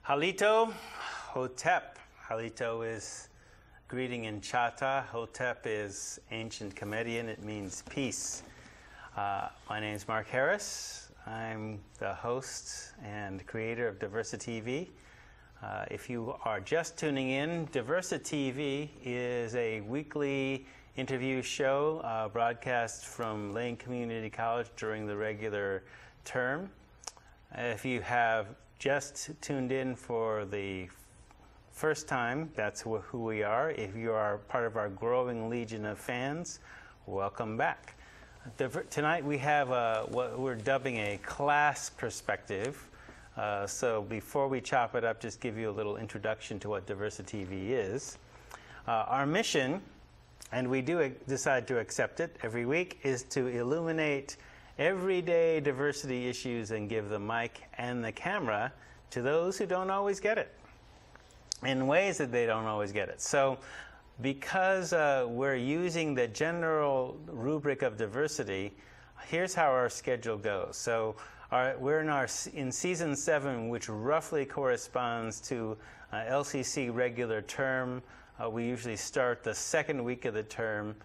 Halito, Hotep. Halito is greeting in Chata. Hotep is ancient Comedian. It means peace. My name is Mark Harris. I'm the host and creator of DiversiTV. If you are just tuning in, DiversiTV is a weekly interview show broadcast from Lane Community College during the regular term. If you have just tuned in for the first time, that's who we are. If you are part of our growing legion of fans, welcome back. Tonight we have what we're dubbing a class perspective. So before we chop it up, just give you a little introduction to what DiversiTV is. Our mission, and we do decide to accept it every week, is to illuminate everyday diversity issues and give the mic and the camera to those who don't always get it, in ways that they don't always get it. So because we're using the general rubric of diversity, here's how our schedule goes. So we're in season 7, which roughly corresponds to LCC regular term. We usually start the second week of the term.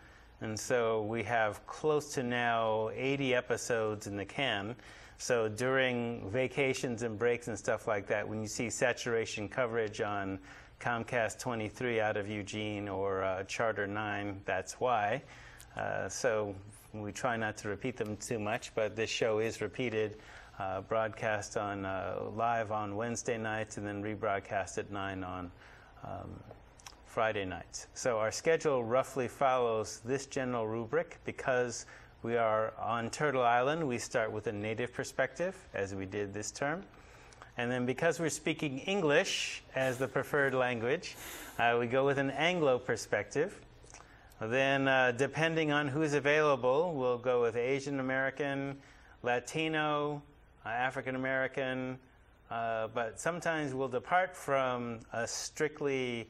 And so we have close to now 80 episodes in the can. So during vacations and breaks and stuff like that, when you see saturation coverage on Comcast 23 out of Eugene or Charter 9, that's why. So we try not to repeat them too much, but this show is repeated, broadcast on live on Wednesday nights and then rebroadcast at 9 on Friday nights. So our schedule roughly follows this general rubric. Because we are on Turtle Island, we start with a native perspective, as we did this term. And then because we're speaking English as the preferred language, we go with an Anglo perspective. Then depending on who's available, we'll go with Asian American, Latino, African American, but sometimes we'll depart from a strictly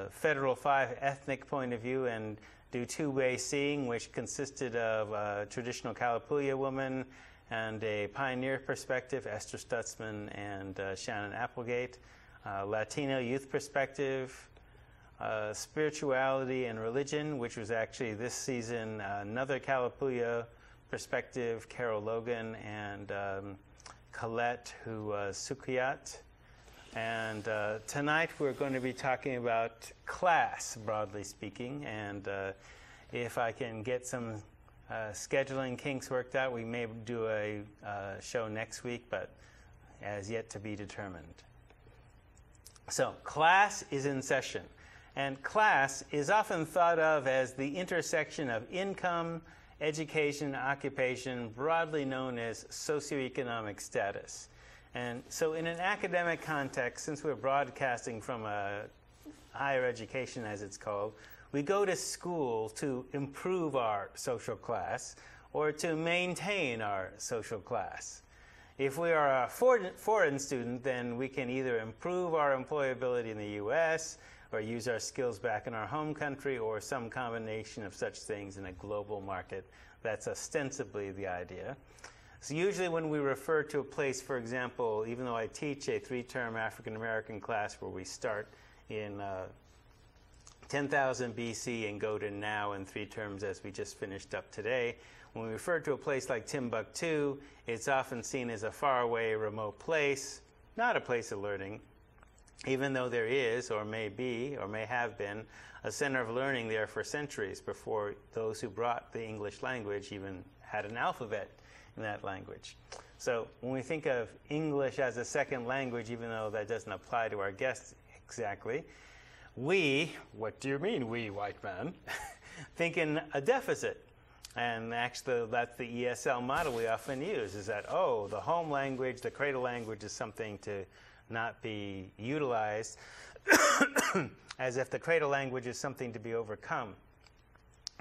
Federal 5 ethnic point of view and do two-way seeing, which consisted of a traditional Kalapuya woman and a pioneer perspective, Esther Stutzman and Shannon Applegate, Latino youth perspective, spirituality and religion, which was actually this season another Kalapuya perspective, Carol Logan and Colette, who was Sukiyat. And tonight we're going to be talking about class, broadly speaking, and if I can get some scheduling kinks worked out, we may do a show next week, but as yet to be determined. So class is in session, and class is often thought of as the intersection of income, education, occupation, broadly known as socioeconomic status. And so in an academic context, since we're broadcasting from a higher education, as it's called, we go to school to improve our social class or to maintain our social class. If we are a foreign student, then we can either improve our employability in the U.S. or use our skills back in our home country, or some combination of such things in a global market. That's ostensibly the idea. So usually when we refer to a place, for example, even though I teach a 3-term African American class where we start in 10,000 BC and go to now in 3 terms as we just finished up today, when we refer to a place like Timbuktu, it's often seen as a faraway, remote place, not a place of learning, even though there is, or may be, or may have been, a center of learning there for centuries before those who brought the English language even had an alphabet in that language. So when we think of English as a second language, even though that doesn't apply to our guests exactly, we, what do you mean we, white man, think in a deficit. And actually that's the ESL model we often use, is that, oh, the home language, the cradle language is something to not be utilized, as if the cradle language is something to be overcome,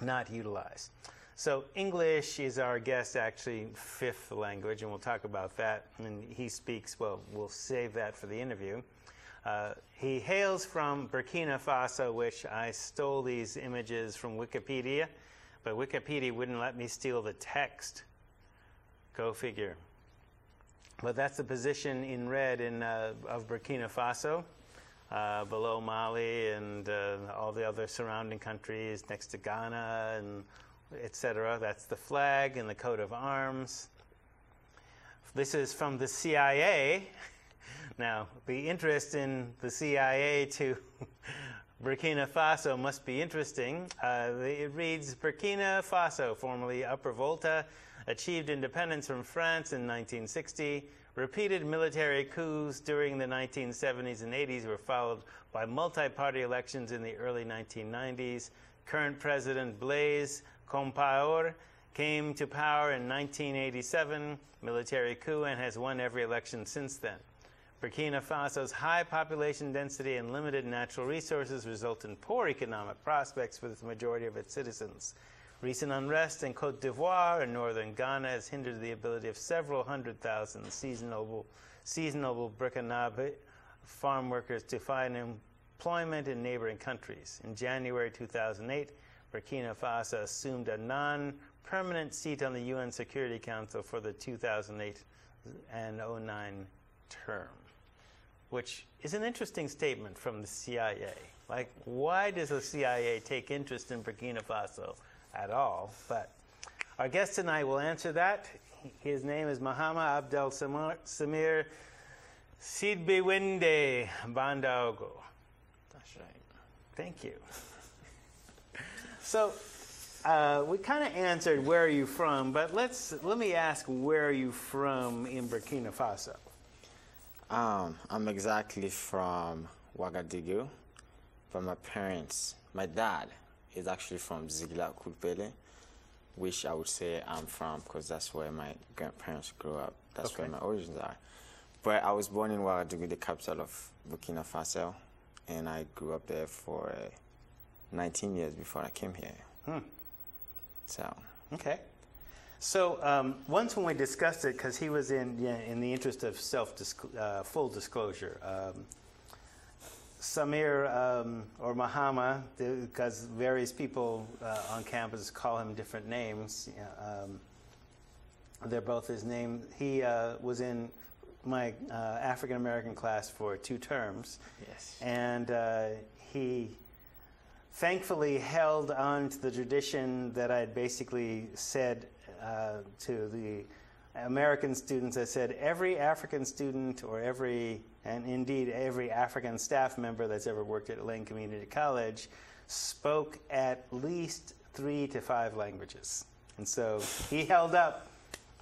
not utilized. So English is our guest, actually, 5th language, and we'll talk about that. And he speaks, well, we'll save that for the interview. He hails from Burkina Faso, which I stole these images from Wikipedia, but Wikipedia wouldn't let me steal the text. Go figure. But that's the position in red of Burkina Faso, below Mali and all the other surrounding countries next to Ghana and etc. That's the flag and the coat of arms. This is from the CIA. Now, the interest in the CIA to Burkina Faso must be interesting. It reads, Burkina Faso, formerly Upper Volta, achieved independence from France in 1960. Repeated military coups during the 1970s and 80s were followed by multi-party elections in the early 1990s. Current President Blaise Compaoré came to power in 1987, military coup, and has won every election since then. Burkina Faso's high population density and limited natural resources result in poor economic prospects for the majority of its citizens. Recent unrest in Côte d'Ivoire and northern Ghana has hindered the ability of several 100,000 seasonable Burkinabe farm workers to find employment in neighboring countries. In January 2008, Burkina Faso assumed a non-permanent seat on the UN Security Council for the 2008 and 2009 term, which is an interesting statement from the CIA. Like, why does the CIA take interest in Burkina Faso at all? But our guest tonight will answer that. His name is Mahama Abdel Samir Sidbiwinde Bandaogo. That's right. Thank you. So we kind of answered where are you from, but let me ask, where are you from in Burkina Faso? I'm exactly from Ouagadougou, but my dad is actually from Zigla Kulpele, which I would say I'm from because that's where my grandparents grew up. That's where my origins are. But I was born in Ouagadougou, the capital of Burkina Faso, and I grew up there for 19 years before I came here. So. Okay. So once when we discussed it, because he was in the interest of full disclosure, Samir or Mahama, because various people on campus call him different names. They're both his name. He was in my African American class for 2 terms. Yes. And he thankfully held on to the tradition that I had basically said to the American students. I said every African student and indeed every African staff member that's ever worked at Lane Community College spoke at least 3 to 5 languages. And so he held up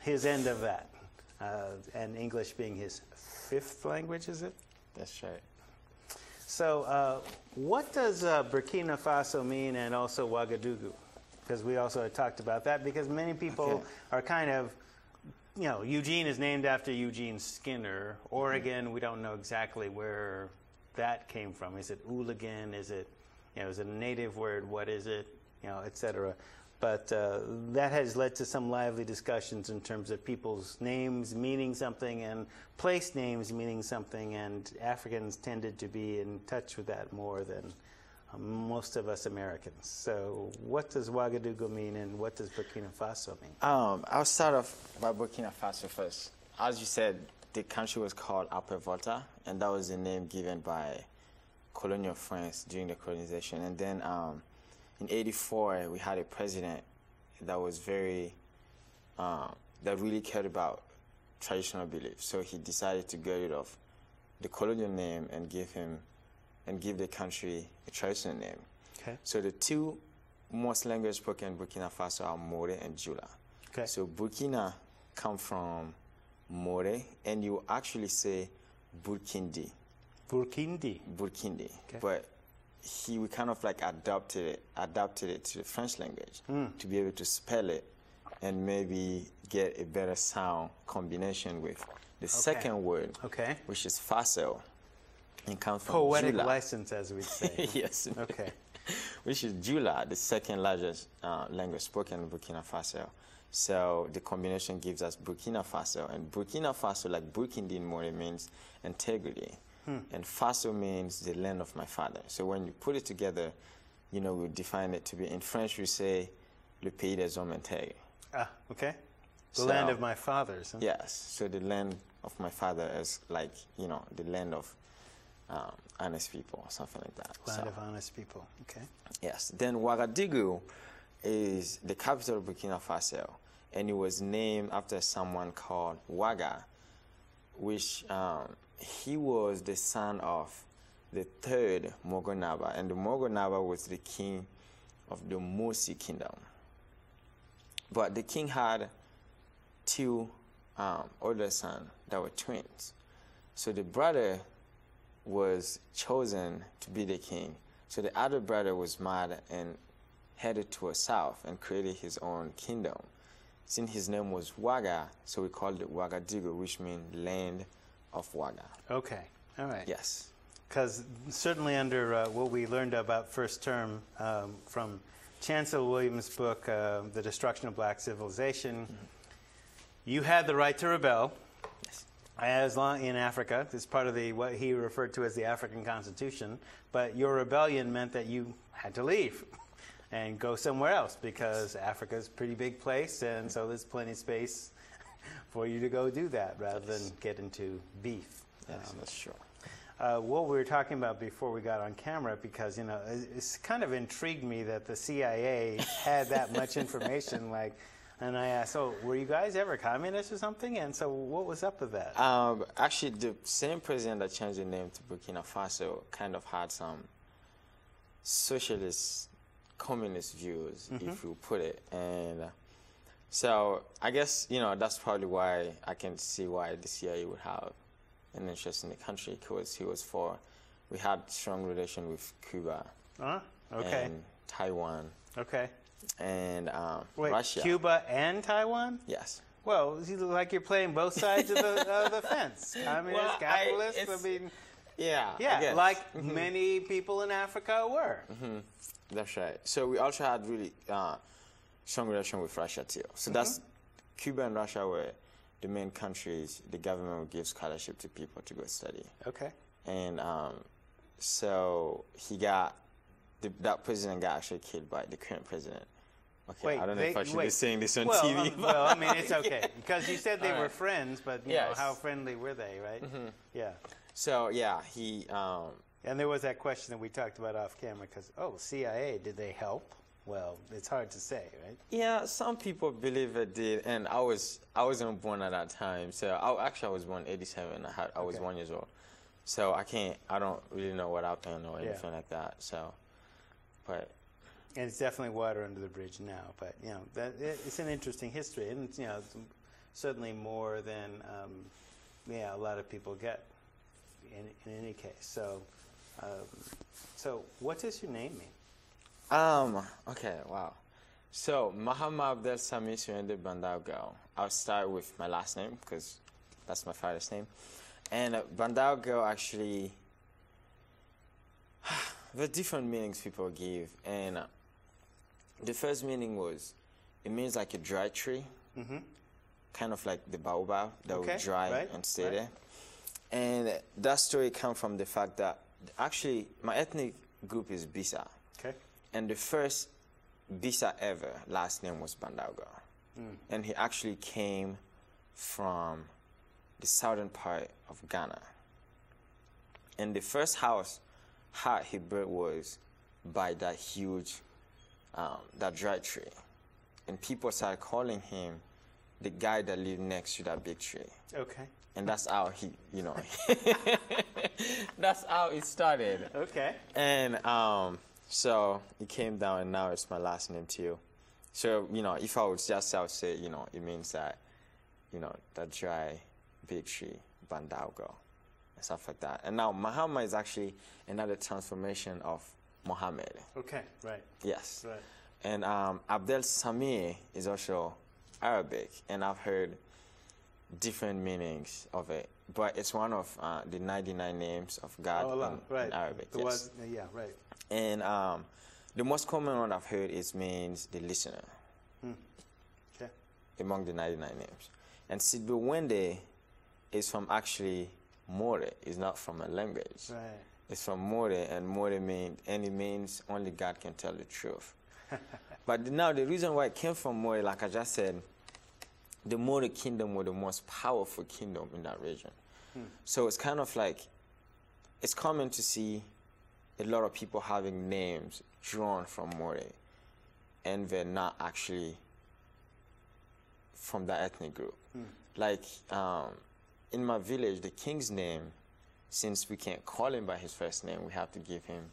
his end of that, and English being his 5th language, is it? That's right. So what does Burkina Faso mean, and also Ouagadougou? Because we also talked about that, because many people are kind of, Eugene is named after Eugene Skinner. Oregon, we don't know exactly where that came from. Is it hooligan? Is it a native word? What is it? Et cetera. But that has led to some lively discussions in terms of people's names meaning something and place names meaning something, and Africans tended to be in touch with that more than most of us Americans. So what does Ouagadougou mean, and what does Burkina Faso mean? I'll start off by Burkina Faso first. As you said, the country was called Upper Volta, and that was the name given by colonial France during the colonization. And then in '84, we had a president that was that really cared about traditional beliefs. So he decided to get rid of the colonial name and give the country a traditional name. Okay. So the 2 most languages spoken in Burkina Faso are More and Jula. Okay. So Burkina come from More, and you actually say Burkindi. Burkindi. Burkindi. Okay. But we kind of like adapted it to the French language to be able to spell it and maybe get a better sound combination with the second word, which is Faso. It comes from poetic Jula. License, as we'd say. Yes. Okay. Which is Jula, the second largest language spoken in Burkina Faso. So the combination gives us Burkina Faso. And Burkina Faso, like Burkindi in More, means integrity. And Faso means the land of my father. So when you put it together, we define it to be, in French we say, le pays des hommes intègres. Ah, okay. The land of my fathers. Huh? Yes. So the land of my father as like, you know, the land of honest people, or something like that. Land of honest people, okay. Yes. Then Ouagadougou is the capital of Burkina Faso, and it was named after someone called Ouaga, which he was the son of the third Mogonaba, and the Mogonaba was the king of the Mosi kingdom. But the king had two older sons that were twins. So the brother was chosen to be the king. So the other brother was mad and headed to the south and created his own kingdom. Since his name was Ouaga, so we called it Ouagadougou, which means land of Ouaga. Okay, all right. Yes. Because certainly under what we learned about first term from Chancellor Williams' book, The Destruction of Black Civilization, you had the right to rebel. Yes. As long in Africa, it's part of the what he referred to as the African Constitution. But your rebellion meant that you had to leave and go somewhere else because Africa's a pretty big place, and so there's plenty of space for you to go do that rather than get into beef. Yes, that's true. What we were talking about before we got on camera, because you know it's kind of intrigued me that the CIA had that much information. Like, and I asked, "So, were you guys ever communists or something?" And so, what was up with that? Actually, the same president that changed the name to Burkina Faso kind of had some socialist, communist views, if you put it, and so I guess you know that's probably why I can see why the CIA would have an interest in the country, because we had strong relation with Cuba, okay, and Taiwan, okay, and wait, Russia. Cuba and Taiwan? Yes. Well, you look like you're playing both sides of the fence. Communist, Well, capitalist. I mean, yeah, I yeah, guess. like many people in Africa were. That's right. So we also had really strong relation with Russia too. So that's Cuba and Russia were the main countries the government would give scholarship to people to go study. Okay. And so that president got actually killed by the current president. Okay, Wait, I don't know if I should be saying this on well, TV. well, I mean, it's okay because you said they were friends, but you know, Yes. how friendly were they, right? Yeah. So yeah, he. And there was that question that we talked about off camera because, CIA, did they help? Well, it's hard to say, right? Yeah, some people believe it did, and I wasn't born at that time. So I was born in '87. I was 1 year old, so I don't really know what happened or anything like that. So, but. And it's definitely water under the bridge now, but you know it's an interesting history, and you know it's certainly more than a lot of people get in any case. So, so what does your name mean? Okay, wow. So Mahama Abdel Sami Suende Bandaugo. I'll start with my last name because that's my father's name, and Bandaugo actually. There are different meanings people give, and the first meaning was, it means like a dry tree, kind of like the baobab that would dry and stay there. And that story comes from the fact that actually my ethnic group is Bisa. Okay. And the first Bisa ever, last name was Bandaugo. And he actually came from the southern part of Ghana. And the first house he built was by that huge, that dry tree. And people started calling him the guy that lived next to that big tree. Okay. And that's how he, you know, that's how it started. Okay. And so it came down, and now it's my last name too. So, you know, if I would just say, you know, it means that, you know, that dry big tree, Bandaugo, and stuff like that. And now Mahama is actually another transformation of Mohammed. Okay, right. Yes. Right. And Abdel Sami is also Arabic, and I've heard different meanings of it. But it's one of the 99 names of God in Arabic. Yes. Yeah, right. And the most common one I've heard means the listener. Okay. Among the 99 names. And Sidbu Wende is from actually More. It's not from a language. Right. It's from More, and More means only God can tell the truth. But now the reason why it came from More, like I just said, the Moro kingdom were the most powerful kingdom in that region. So it's kind of like, it's common to see a lot of people having names drawn from Moro, and they're not actually from that ethnic group. Like in my village, the king's name, since we can't call him by his first name, we have to give him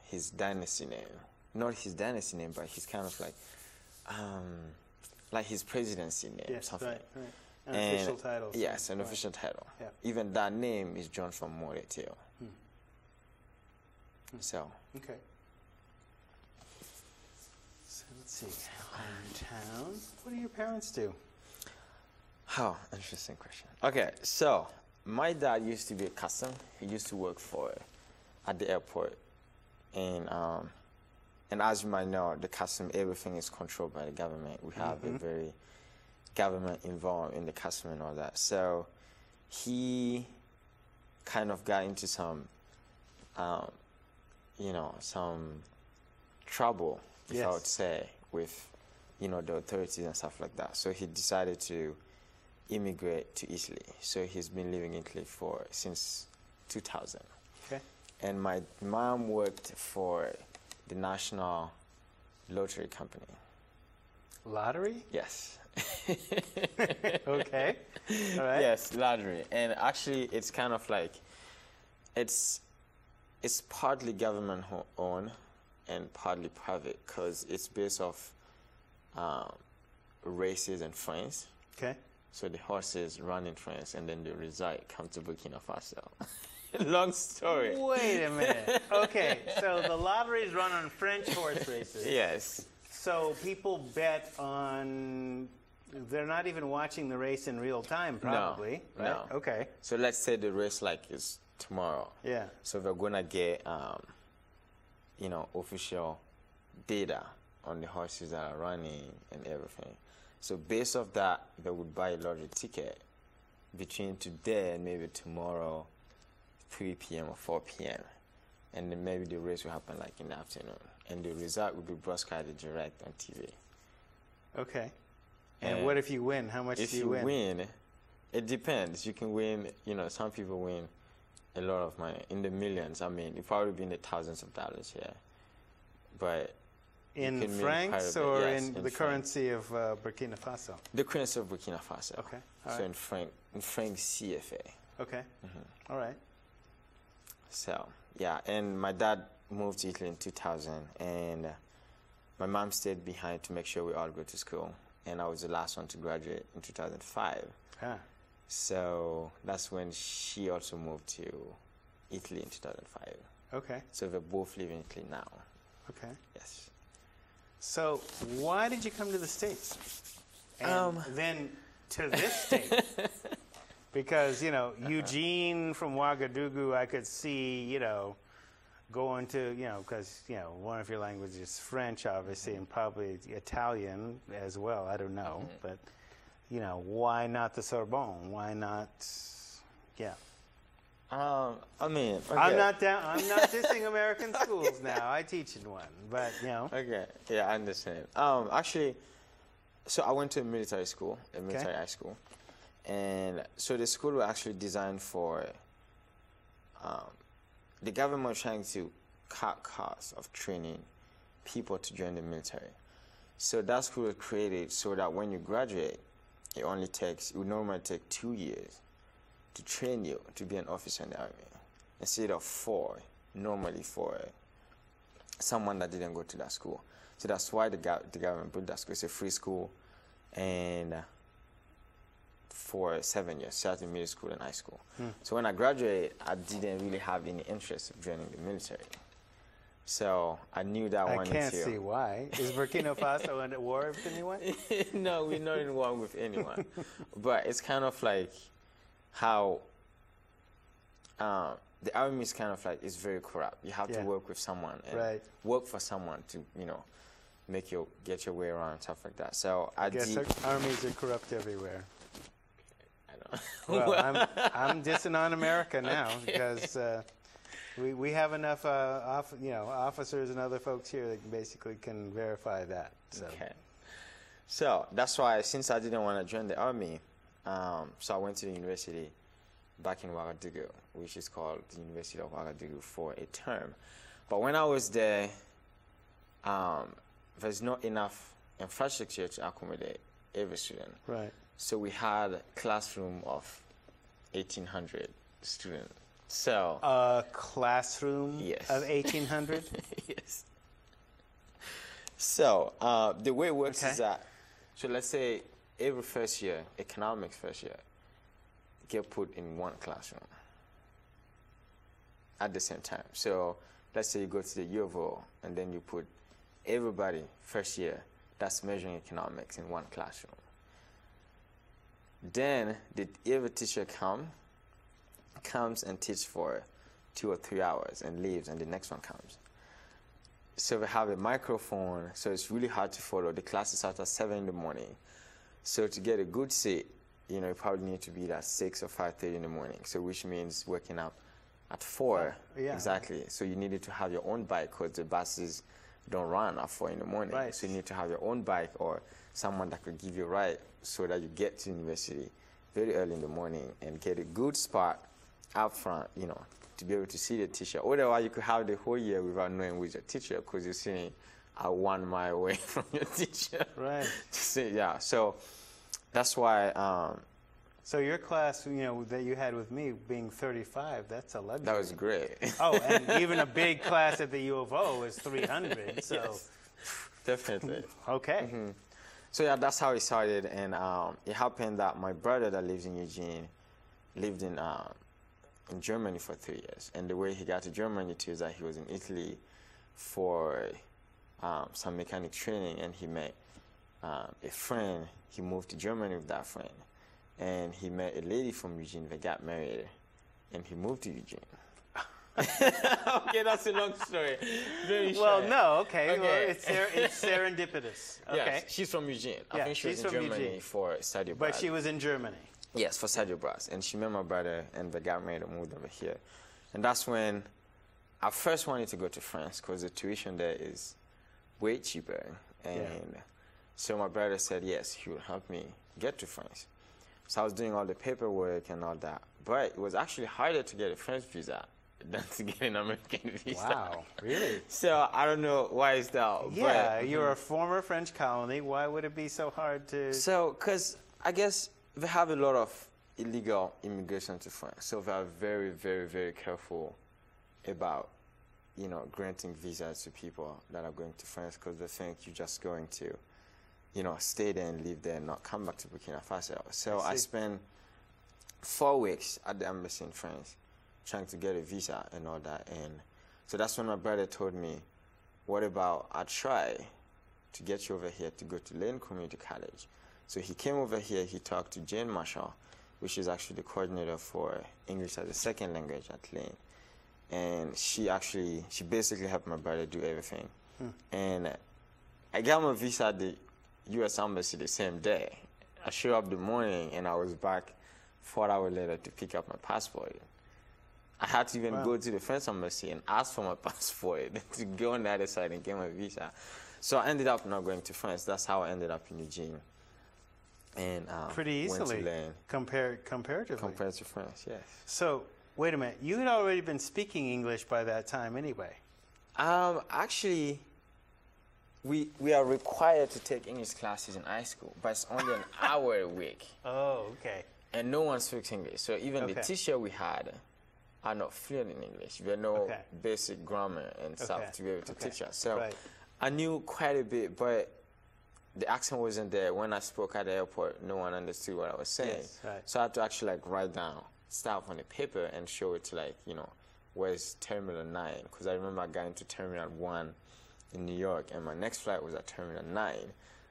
his dynasty name. Not his dynasty name, but he's kind of like his presidency name. Yes, something. right. An official title. Yes, an official title. Yeah. Even that name is drawn from Moro too. So. Okay. So let's see. Hometown. What do your parents do? Oh, interesting question. Okay, so my dad used to be a custom. He used to work at the airport, and as you might know, the custom, everything is controlled by the government. We have a very government involved in the custom and all that. So he kind of got into some, some trouble, if I would say, with, the authorities and stuff like that. So he decided to immigrate to Italy. So he's been living in Italy since 2000. Okay. And my mom worked for the National Lottery Company. Lottery? Yes. Okay. All right. Yes, lottery. And actually, it's kind of like, it's partly government owned and partly private, because it's based off races in France. Okay. So the horses run in France, and then the result come to Burkina Faso. Long story. Wait a minute. Okay, so the lotteries run on French horse races. Yes. So people bet on. They're not even watching the race in real time, probably. No. Right? No. Okay. So let's say the race is tomorrow. Yeah. So we're gonna get official data on the horses that are running and everything. So based off that, they would buy a lottery ticket between today and maybe tomorrow, 3 p.m. or 4 p.m. And then maybe the race will happen in the afternoon. And the result will be broadcasted direct on TV. Okay. And what if you win? How much do you win? If you win, it depends. You can win, some people win a lot of money, in the millions. I mean, it probably be in the thousands of dollars here. But in francs or in the currency of Burkina Faso? The currency of Burkina Faso. Okay. So in franc CFA. Okay. All right. So, yeah, and my dad moved to Italy in 2000, and my mom stayed behind to make sure we all go to school. And I was the last one to graduate in 2005. Ah. So that's when she also moved to Italy in 2005. Okay. So they both live in Italy now. Okay. Yes. So why did you come to the States? And then to this state? Because, Eugene from Ouagadougou, I could see, going to, because, one of your languages is French, obviously, and probably Italian as well. I don't know. But, why not the Sorbonne? Why not, I mean, okay. I'm not dissing American schools now. I teach in one, but, Okay, yeah, I understand. Actually, so I went to a military school, high school. And so the school was actually designed for, the government was trying to cut costs of training people to join the military. So that school was created so that when you graduate, it would normally take 2 years to train you to be an officer in the army, instead of 4, normally for someone that didn't go to that school. So that's why the government put that school. It's a free school, and for 7 years, starting middle school and high school. So when I graduated, I didn't really have any interest of joining the military. So I knew that I wanted to. I can't see why. Is Burkina Faso in a war with anyone? No, we're not in war with anyone. But it's kind of like how the army is kind of it's very corrupt. You have to work with someone and work for someone to, get your way around and stuff like that. So I guess armies are corrupt everywhere. Well, I'm dissing on America now because we have enough officers and other folks here that basically can verify that. So. Okay. So that's why, since I didn't want to join the army, so I went to the university back in Ouagadougou, which is called the University of Ouagadougou, for a term. But when I was there, there's not enough infrastructure to accommodate every student. Right. So we had a classroom of 1,800 students. So a classroom yes. of 1,800? Yes. So the way it works is that, so let's say every first year, economics first year, get put in one classroom at the same time. So let's say you go to the U of O and then you put everybody first year that's measuring economics in one classroom. Then every teacher comes and teaches for 2 or 3 hours and leaves, and the next one comes. So we have a microphone, so it's really hard to follow. The class starts at 7 in the morning. So to get a good seat, you know, you probably need to be at 6 or 5:30 in the morning. So which means waking up at 4. Yeah. Exactly. So you needed to have your own bike, because the buses don't run at 4 in the morning. Right. So you need to have your own bike or someone that could give you a ride, so that you get to university very early in the morning and get a good spot up front, you know, to be able to see the teacher. Otherwise, you could have the whole year without knowing who's your teacher, because you're sitting 1 mile away from your teacher. Right. Yeah. So that's why. So your class, you know, that you had with me being 35, that's a luxury. That was great. Oh, and even a big class at the U of O is 300. So Yes, definitely. okay. Mm-hmm. So yeah, that's how it started, and it happened that my brother that lives in Eugene lived in Germany for 3 years, and the way he got to Germany too is that he was in Italy for some mechanic training, and he met a friend. He moved to Germany with that friend, and he met a lady from Eugene. They got married, and he moved to Eugene. Okay, that's a long story. Very Well, short. no, okay. Okay. Well, it's serendipitous. Okay. Yes, she's from Eugene. I Yeah, think she was she's in from Germany Eugene. for study abroad. But she was in Germany. Yes, for study abroad. And she met my brother, and they got married and moved over here. And that's when I first wanted to go to France, because the tuition there is way cheaper. And so my brother said yes, he would help me get to France. So I was doing all the paperwork and all that. But it was actually harder to get a French visa than to get an American visa. Wow, really? So I don't know why is that. Yeah, but, you're a former French colony. Why would it be so hard to... So, because I guess they have a lot of illegal immigration to France. So they are very, very, very careful about, you know, granting visas to people that are going to France, because they think you're just going to, you know, stay there and live there and not come back to Burkina Faso. So I spent 4 weeks at the embassy in France trying to get a visa and all that. And so that's when my brother told me, what about I try to get you over here to go to Lane Community College. So he came over here, he talked to Jane Marshall, which is actually the coordinator for English as a second language at Lane. And she basically helped my brother do everything. And I got my visa at the U.S. Embassy the same day. I showed up the morning, and I was back 4 hours later to pick up my passport. I had to even go to the French embassy and ask for my passport to go on the other side and get my visa. So I ended up not going to France. That's how I ended up in Eugene. And Pretty easily, went to Lane. comparatively. Compared to France, yes. So, wait a minute. You had already been speaking English by that time anyway. Actually, we are required to take English classes in high school, but it's only an hour a week. Oh, okay. And no one speaks English. So even the teacher we had are not fluent in English. We had no basic grammar and stuff to be able to teach us. So I knew quite a bit, but the accent wasn't there. When I spoke at the airport, no one understood what I was saying. Yes, right. So I had to actually like write down stuff on a paper and show it to, like, you know, where's Terminal 9? Because I remember I got into Terminal 1 in New York, and my next flight was at Terminal 9.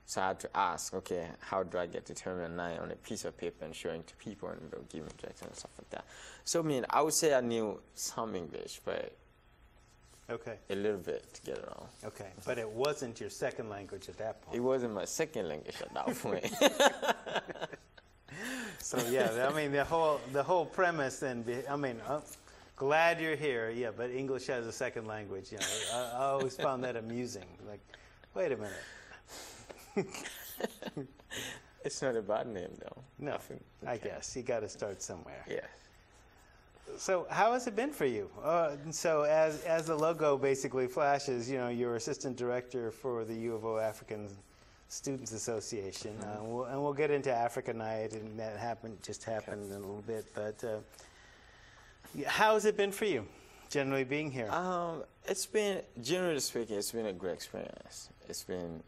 So I had to ask, okay, how do I get to Terminal 9 on a piece of paper and showing to people, and they'll give me directions and stuff like that. So, I mean, I would say I knew some English, but a little bit to get around. Okay, but it wasn't your second language at that point. It wasn't my second language at that point. So, yeah, I mean, the whole premise, and I mean, I'm glad you're here, but English as a second language, you know, I always found that amusing. Like, wait a minute. It's not a bad name, though. No, I guess. You got to start somewhere. Yes. So how has it been for you? So as the logo basically flashes, you know, you're assistant director for the U of O African Students Association. And we'll get into Africa Night, and that just happened in a little bit. But how has it been for you, generally being here? It's been, generally speaking, it's been a great experience. It's been,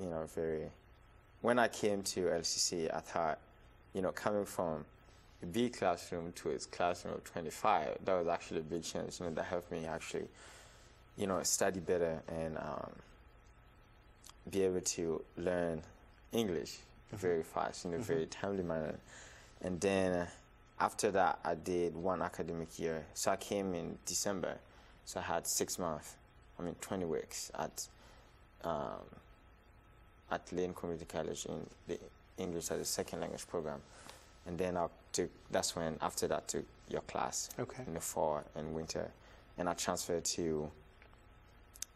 you know, when I came to LCC, I thought, you know, coming from a B classroom to its classroom of 25, that was actually a big change. You know, that helped me actually, you know, study better and be able to learn English very fast, in a very timely manner. And then after that, I did 1 academic year. So I came in December. So I had 6 months, 20 weeks at Lane Community College in the English as a second language program. And then that's when, after that, took your class in the fall and winter. And I transferred to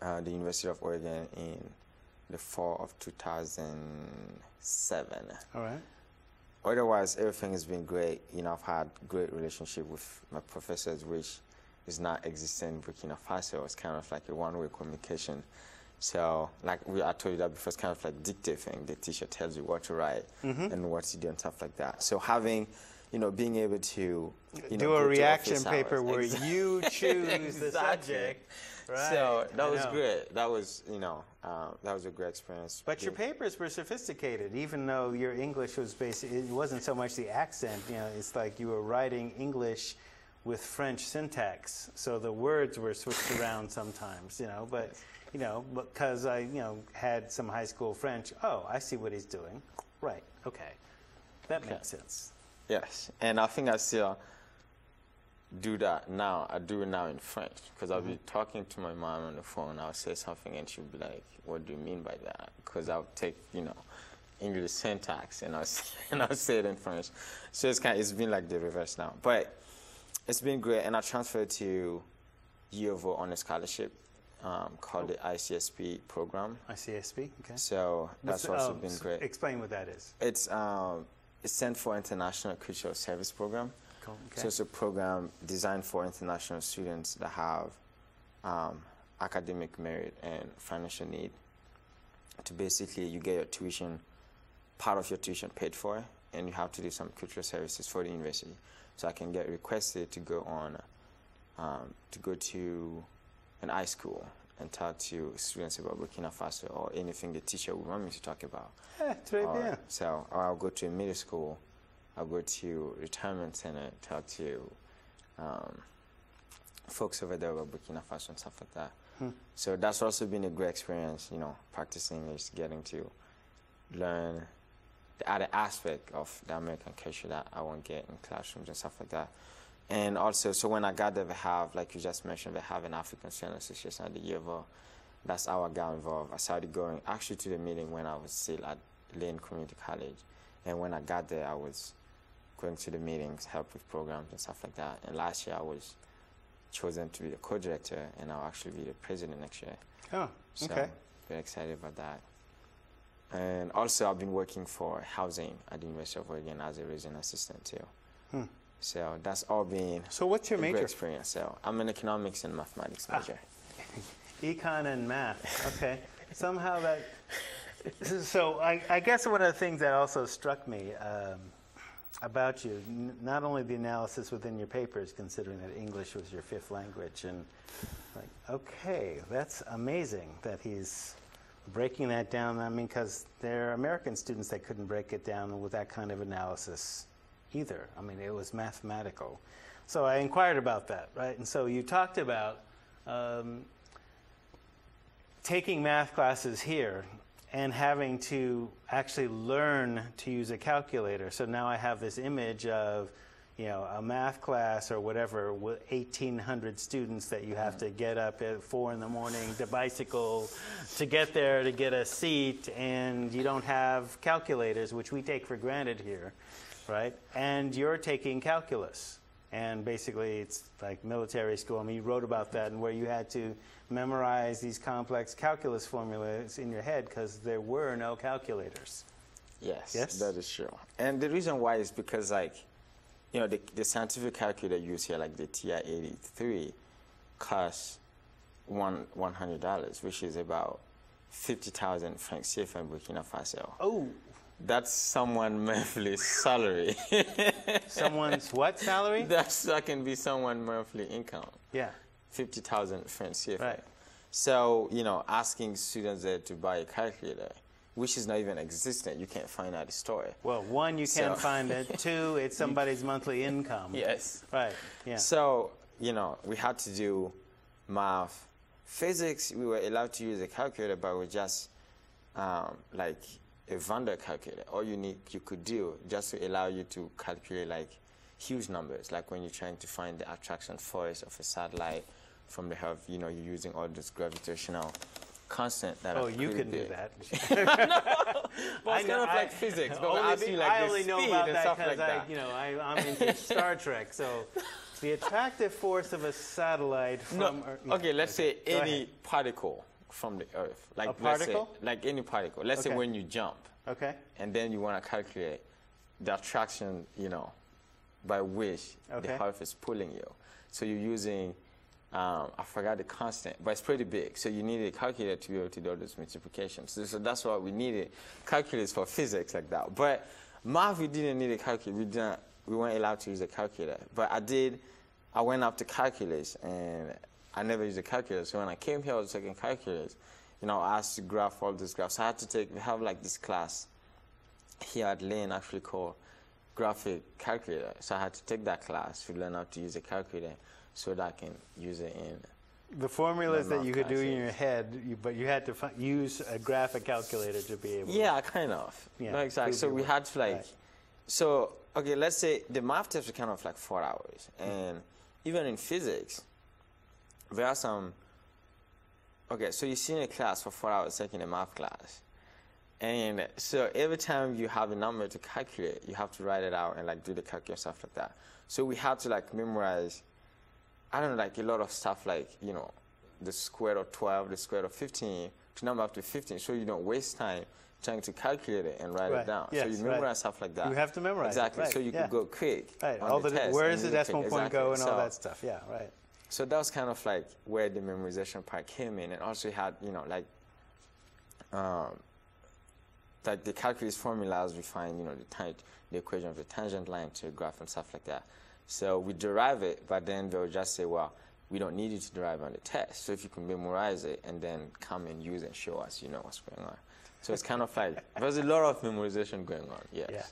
the University of Oregon in the fall of 2007. All right. Otherwise, everything has been great. You know, I've had great relationship with my professors, which is not existent in Burkina Faso. It's kind of like a one-way communication. So, like I told you that before, it's kind of like dictate thing. The teacher tells you what to write and what to do and stuff like that. So having, you know, being able to do a reaction paper where you choose the subject. Right. So that was great. That was, you know, that was a great experience. But your papers were sophisticated, even though your English was basically, it wasn't so much the accent, you know, it's like you were writing English with French syntax. So the words were switched around sometimes, you know, but, you know, because I, you know, had some high school French, oh, I see what he's doing. Right, okay. That makes sense. Yes, and I think I still do that now. I do it now in French, because I'll be talking to my mom on the phone. I'll say something and she'll be like, what do you mean by that? Because I'll take, you know, English syntax and I'll say it in French. So it's been like the reverse now. But it's been great, and I transferred to U of O on a scholarship called the ICSP program. ICSP, okay. So that's also been great. Explain what that is. It's Center for International Cultural Service Program. Cool. Okay. So it's a program designed for international students that have academic merit and financial need. To basically, you get your tuition, part of your tuition paid for, and you have to do some cultural services for the university. So I can get requested to go to an high school and talk to students about Burkina Faso or anything the teacher would want me to talk about. Or I'll go to a middle school, I'll go to a retirement center, talk to folks over there about Burkina Faso and stuff like that. So that's also been a great experience, you know, practicing English, getting to learn the other aspect of the American culture that I won't get in classrooms and stuff like that. And also, so when I got there, they have, like you just mentioned, they have an African Student Association at the U of O. That's how I got involved. I started going actually to the meeting when I was still at Lane Community College. And when I got there, I was going to the meetings, help with programs and stuff like that. And last year, I was chosen to be the co-director, and I'll actually be the president next year. Oh, so okay. Very excited about that. And also, I've been working for housing at the University of Oregon as a resident assistant too. So that's all been what's your a major? Great experience. So I'm an economics and mathematics major. Econ and math. Okay. Somehow that. So I guess one of the things that also struck me about you, not only the analysis within your papers, considering that English was your 5th language, and like, okay, that's amazing that he's breaking that down. I mean, because there are American students that couldn't break it down with that kind of analysis either. I mean, it was mathematical. So I inquired about that, right? And so you talked about taking math classes here and having to actually learn to use a calculator. So now I have this image of, you know, a math class or whatever with 1,800 students that you have to get up at 4 in the morning to bicycle to get there to get a seat, and you don't have calculators, which we take for granted here, right? And you're taking calculus. and basically it's like military school. I mean, you wrote about that, and where you had to memorize these complex calculus formulas in your head because there were no calculators. Yes, Yes? that is true. And the reason why is because, like, you know, the scientific calculator used here, like the TI-83, costs $100, which is about 50,000 francs CFA in Burkina Faso. Oh, That's someone's monthly salary. someone's what salary? That can be someone's monthly income. Yeah, 50,000 francs CFA. right. So, you know, asking students there to buy a calculator, which is not even existent, you can't find out the story. Well, one, you can't So- find it. Two, it's somebody's monthly income. Yes. Right, yeah. So, you know, we had to do math. Physics, we were allowed to use a calculator, but it was just like a Vander calculator. All you could do just to allow you to calculate like huge numbers, like when you're trying to find the attraction force of a satellite from the Earth, you know, you're using all this gravitational constant that Oh, are you pretty can do big. that. Well, it's kind of like physics, but we ask you like I the only know speed about and that stuff like because that. I'm into Star Trek. So, the attractive force of a satellite from No, Earth. okay, let's say Go any ahead. particle from the Earth. Like, A let's say, particle? like any particle. Let's say Okay. when you jump, Okay. and then you want to calculate the attraction, you know, by which Okay. the Earth is pulling you. So you're using, I forgot the constant, but it's pretty big. So you need a calculator to be able to do all those multiplications. So that's why we needed calculus for physics like that. But math, we didn't need a calculator. We weren't allowed to use a calculator. But I went up to calculus, and I never used a calculator. So when I came here, I was taking calculus. You know, I asked to graph all these graphs. So I had to we have like this class here at Lane actually called graphic calculator. So I had to take that class to learn how to use a calculator so that I can use it in. The formulas No, that you could do in classes. your head, but you had to use a graphic calculator to be able. Yeah, kind of. Yeah, No, exactly. prove So your we work. had to like, Right. so, okay, let's say the math tests were kind of like 4 hours. And even in physics, there are some, okay, so you sit in a class for 4 hours taking a math class. And so every time you have a number to calculate, you have to write it out and like do the calculation, stuff like that. So we had to like memorize, I don't know, like a lot of stuff like, you know, the square root of 12, the square root of 15, to number up to 15, so you don't waste time trying to calculate it and write Right. it down. Yes, so you right. memorize stuff like that. You have to memorize it, Exactly, right, so you yeah. could go quick. Right. on All the test where and does the you could- decimal point go and all exactly. that stuff? Yeah. Right. So that was kind of like where the memorization part came in, and also had, you know, like the calculus formulas we find, you know, the equation of the tangent line to a graph and stuff like that. So we derive it, but then they'll just say, well, we don't need you to derive on the test. So if you can memorize it and then come and use and show us, you know what's going on. So it's kind of like there's a lot of memorization going on. Yes, Yeah.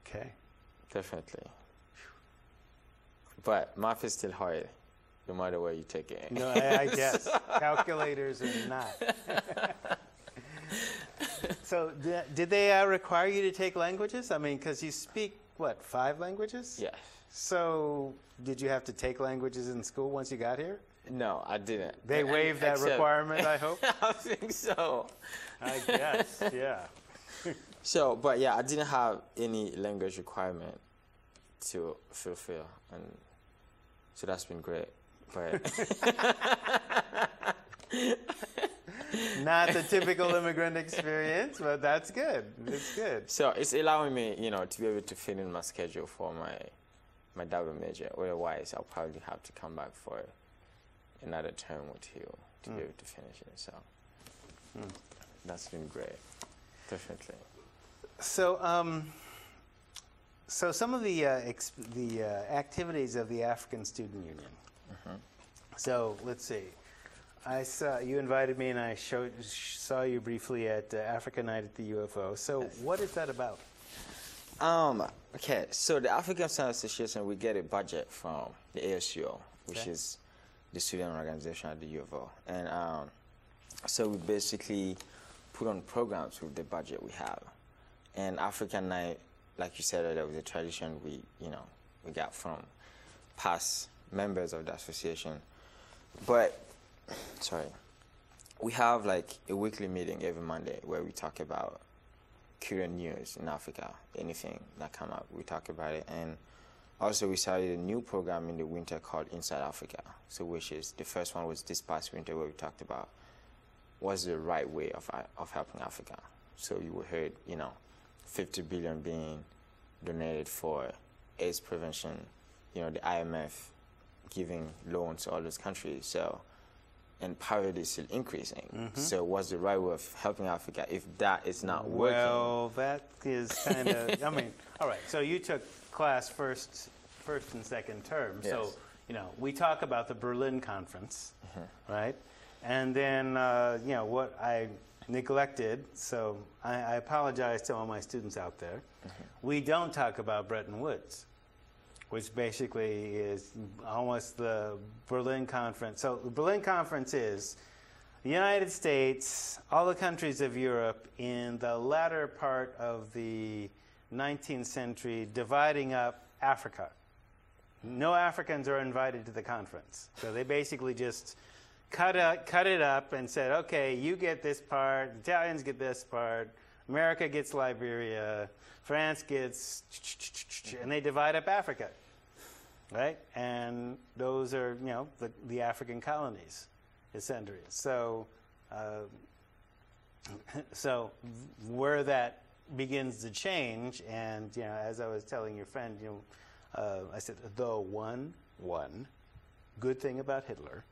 Okay. definitely. But math is still hard, no matter where you take it. No, I guess calculators are not. So, did they require you to take languages? I mean, because you speak what, 5 languages? Yes. So, did you have to take languages in school once you got here? No, I didn't. They waived that Except- requirement, I hope. I think so. I guess, yeah. So, but yeah, I didn't have any language requirement to fulfill, and so that's been great. But Not the typical immigrant experience, but that's good. It's good. so it's allowing me, you know, to be able to fit in my schedule for my double major. Otherwise, I'll probably have to come back for another term or two to be able to finish it. So that's been great, definitely. So, so some of the activities of the African Student Union. So let's see. I saw you invited me, and I saw you briefly at Africa Night at the UFO. So, what is that about? Okay, so the African Science Association, we get a budget from the ASUO, which Okay. is the student organization at the UFO, and so we basically put on programs with the budget we have. And African Night, like you said earlier, was a tradition we got from past members of the association. But, sorry, we have like a weekly meeting every Monday where we talk about current news in Africa. Anything that come up, we talk about it. And also we started a new program in the winter called Inside Africa. So which is, the first one was this past winter, where we talked about what's the right way of helping Africa. So you heard, 50 billion being donated for AIDS prevention, the IMF giving loans to all those countries. So, and poverty is still increasing. So what's the right way of helping Africa if that is not working? Well, that is kind of, all right, so you took class first and second term. Yes. So, we talk about the Berlin Conference, right? And then, what I neglected, so I apologize to all my students out there. We don't talk about Bretton Woods, which basically is almost the Berlin Conference. So the Berlin Conference is the United States, all the countries of Europe in the latter part of the 19th century dividing up Africa. No Africans are invited to the conference. So they basically just cut it up and said, okay, you get this part, Italians get this part, America gets Liberia, France gets, and they divide up Africa, right? And those are, the African colonies, essentially. So, so where that begins to change, and as I was telling your friend, I said the one good thing about Hitler,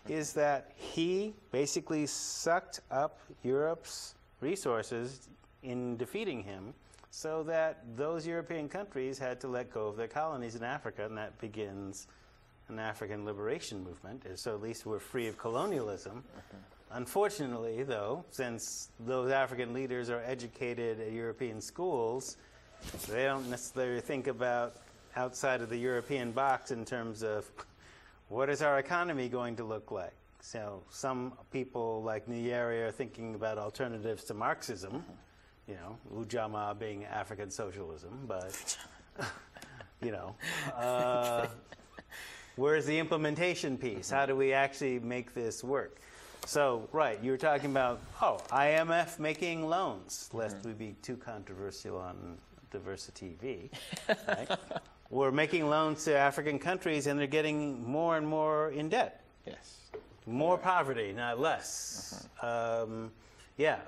is that he basically sucked up Europe's resources in defeating him, so that those European countries had to let go of their colonies in Africa, and that begins an African liberation movement. So at least we're free of colonialism. Unfortunately, though, since those African leaders are educated at European schools, they don't necessarily think about outside of the European box in terms of what is our economy going to look like. So some people like Nyeri are thinking about alternatives to Marxism, Ujamaa being African socialism, but, where's the implementation piece? How do we actually make this work? So, right, you were talking about, IMF making loans, lest we be too controversial on DiversiTV, right? We're making loans to African countries, and they're getting more and more in debt. Yes. More poverty, not less.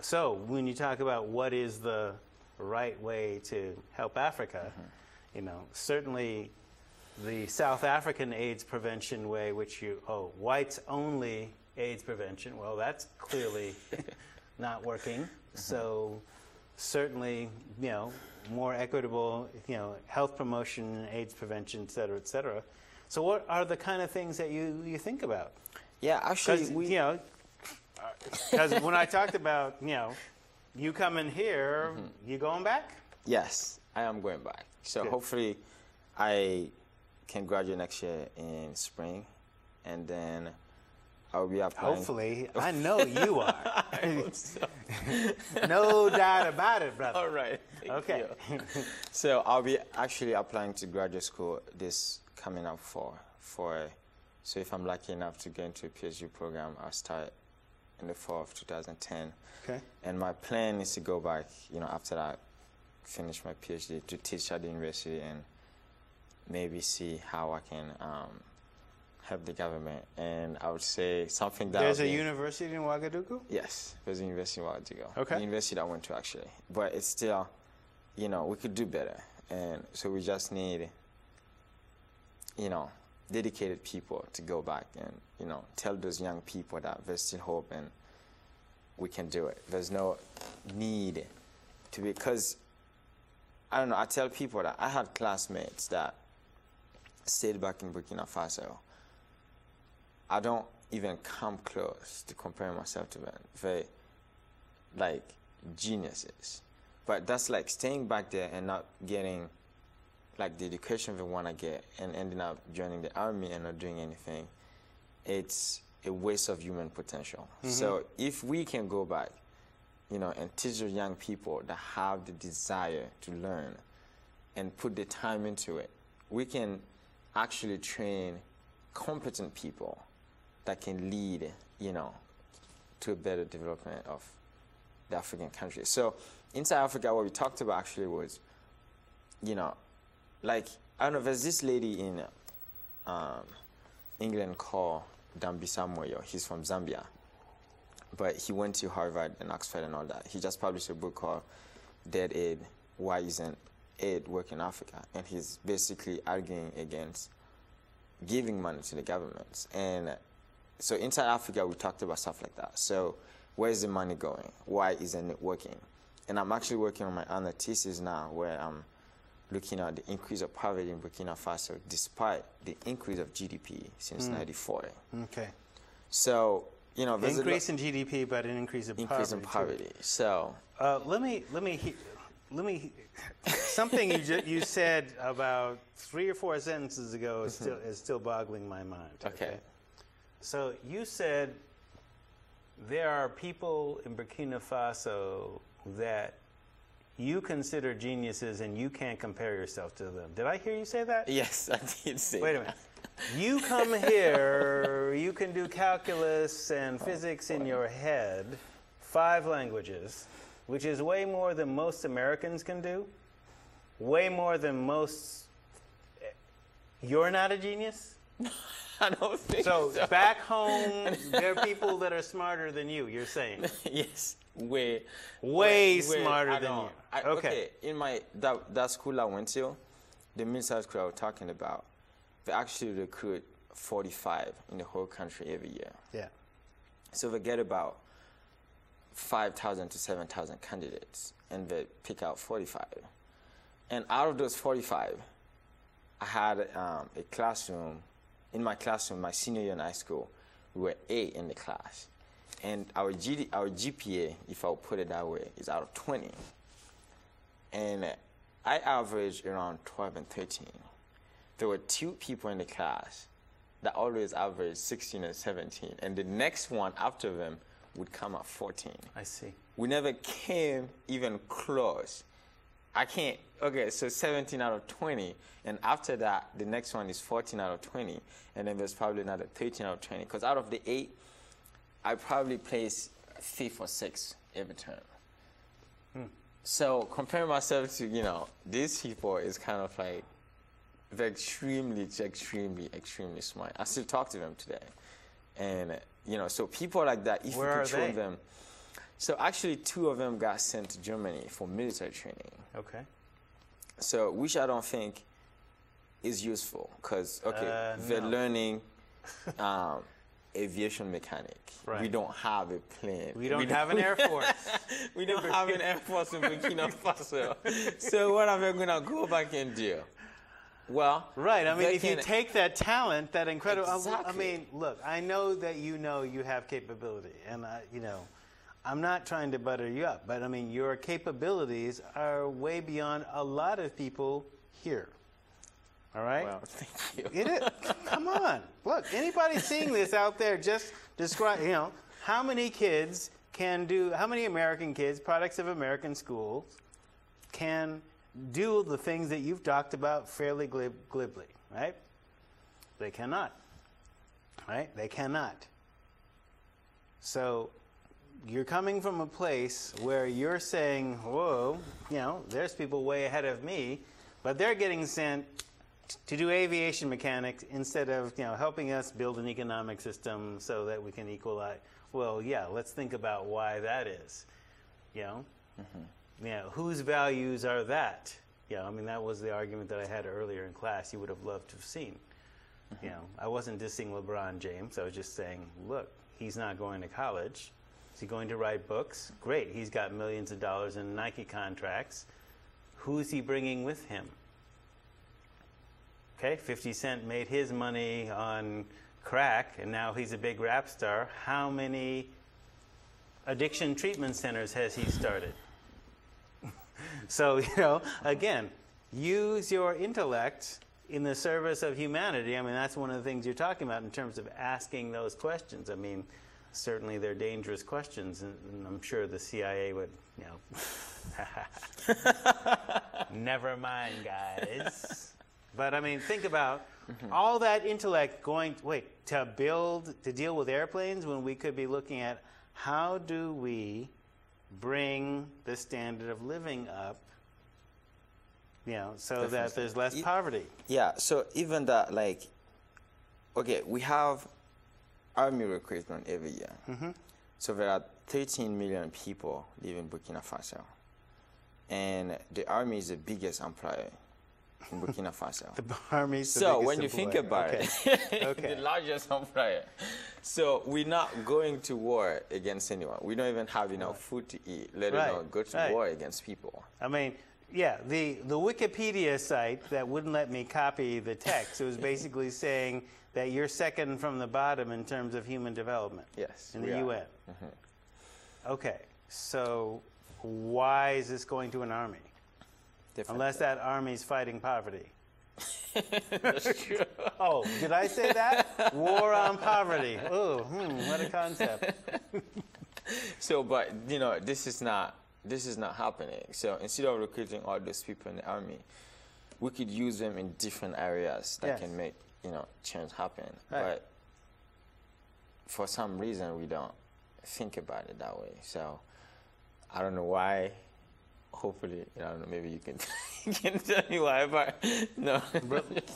So when you talk about what is the right way to help Africa, certainly the South African AIDS prevention way, which whites-only AIDS prevention, well, that's clearly not working. So certainly, more equitable, health promotion, AIDS prevention, et cetera, et cetera. So what are the kind of things that you think about? Yeah, actually, because when I talked about, you coming here, you going back? Yes, I am going back. So hopefully I can graduate next year in spring, and then I'll be applying. Hopefully. I know you are. I hope so. No doubt about it, brother. All right. Okay. So I'll be actually applying to graduate school this coming up for so if I'm lucky enough to get into a PhD program, I'll start in the fall of 2010. Okay. And my plan is to go back, after that, finish my PhD, to teach at the university and maybe see how I can help the government. And I would say something that... There's a university in Ouagadougou? Yes, there's a university in Ouagadougou. Okay. The university that I went to, actually. But it's still, we could do better. And so we just need, dedicated people to go back and, tell those young people that there's still hope and we can do it. There's no need to be, because, I don't know, I tell people that I had classmates that stayed back in Burkina Faso. I don't even come close to comparing myself to them. They're like geniuses. But that's like staying back there and not getting like the education they want to get and ending up joining the army and not doing anything. It's a waste of human potential. So if we can go back, and teach the young people that have the desire to learn and put the time into it, we can actually train competent people that can lead, to a better development of the African countries. So inside Africa, what we talked about actually was, you know, like, I don't know, there's this lady in England called Dambisa Moyo. He's from Zambia, but he went to Harvard and Oxford and all that. He just published a book called Dead Aid, Why Isn't Aid Work in Africa? And he's basically arguing against giving money to the governments. And so inside Africa, we talked about stuff like that. So where's the money going? Why isn't it working? And I'm actually working on my other thesis now, where I'm looking at the increase of poverty in Burkina Faso despite the increase of GDP since '94. Okay. So, you know, there's increase in GDP, but an increase in poverty. Increase in poverty. So let me something you said about 3 or 4 sentences ago is still boggling my mind. Okay. So you said there are people in Burkina Faso that you consider geniuses and you can't compare yourself to them. Did I hear you say that? Yes, I did say Wait a minute. You come here, you can do calculus and physics in your head, 5 languages, which is way more than most Americans can do, way more than most. You're not a genius? I don't think so. Back home, there are people that are smarter than you, you're saying? Yes, way smarter than you. Okay, in that school I went to, the military school I was talking about, they actually recruit 45 in the whole country every year. Yeah. So they get about 5,000 to 7,000 candidates, and they pick out 45. And out of those 45, I had a classroom. In my classroom, my senior year in high school, we were A in the class. And our GPA, if I would put it that way, is out of 20. And I averaged around 12 and 13. There were 2 people in the class that always averaged 16 and 17. And the next one after them would come at 14. I see. We never came even close. Okay, so 17 out of 20. And after that, the next one is 14 out of 20. And then there's probably another 13 out of 20. Because out of the 8, I probably place 5th or 6th every term. So comparing myself to, you know, these people is kind of like, they're extremely smart. I still talk to them today. And, you know, so people like that, if you control them. So actually 2 of them got sent to Germany for military training. Okay. So, which I don't think is useful, because, okay, they're learning aviation mechanic. Right. We don't have a plane. We don't have an Air Force. We don't have an Air Force in Burkina Faso. So what are they going to go back and do? Well, right. I mean, if you take that talent, that incredible. Exactly. I mean, look. I know that you have capability, and I'm not trying to butter you up, but I mean, your capabilities are way beyond a lot of people here. All right. Well, thank you. It is. Come on. Look, anybody seeing this out there, just describe. How many kids can do? How many American kids, products of American schools, can do the things that you've talked about fairly glibly, right? They cannot, right? They cannot. So you're coming from a place where you're saying, whoa, there's people way ahead of me, but they're getting sent to do aviation mechanics instead of, helping us build an economic system so that we can equalize. Well, yeah, let's think about why that is, whose values are that? That was the argument that I had earlier in class. You would have loved to have seen. I wasn't dissing LeBron James. I was just saying, look, he's not going to college. Is he going to write books? Great. He's got millions of dollars in Nike contracts. Who's he bringing with him? Okay, 50 Cent made his money on crack, and now he's a big rap star. How many addiction treatment centers has he started? So, again, use your intellect in the service of humanity. That's one of the things you're talking about in terms of asking those questions. Certainly they're dangerous questions, and I'm sure the CIA would, never mind, guys. But, think about all that intellect to deal with airplanes when we could be looking at how do we bring the standard of living up, so that there's less poverty. Yeah, so even that, like, okay, we have army recruitment every year. So there are 13 million people live in Burkina Faso. And the army is the biggest employer in Burkina Faso. The army is the so biggest when you employer. think about it, the largest employer. So we're not going to war against anyone. We don't even have enough food to eat, let alone go to war against people. I mean, yeah, the Wikipedia site that wouldn't let me copy the text, it was basically saying that you're second from the bottom in terms of human development. Yes, in the UN. Okay, so why is this going to an army? Unless that army's fighting poverty. That's true. Oh, did I say that? War on poverty. Oh, what a concept. So, but this is not happening. So instead of recruiting all those people in the army, we could use them in different areas that can make change happen. Right. But for some reason, we don't think about it that way. So I don't know why. Hopefully, I don't know, maybe you can, you can tell me why, but no.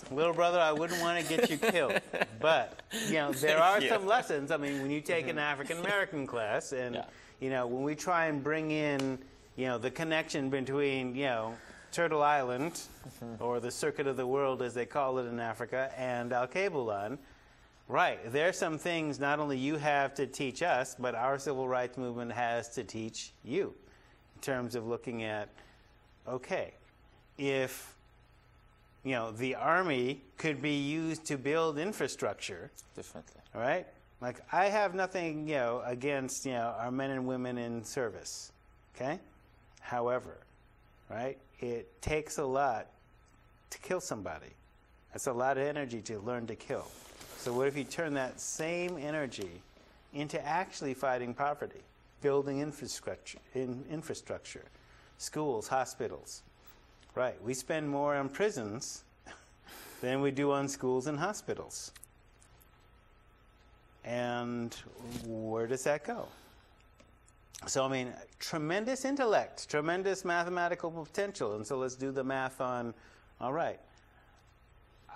Little brother, I wouldn't want to get you killed. But, there are some lessons. I mean, when you take an African-American class and, when we try and bring in, the connection between, Turtle Island, or the Circuit of the World, as they call it in Africa, and Al-Kabulan, right, there are some things not only you have to teach us, but our civil rights movement has to teach you. In terms of looking at, okay, if, the army could be used to build infrastructure. Definitely. Right? Like, I have nothing, against, our men and women in service. Okay? However, right, it takes a lot to kill somebody. That's a lot of energy to learn to kill. So what if you turn that same energy into actually fighting poverty? Building infrastructure, schools, hospitals. Right, we spend more on prisons than we do on schools and hospitals. And where does that go? So, I mean, tremendous intellect, tremendous mathematical potential. And so let's do the math on, all right,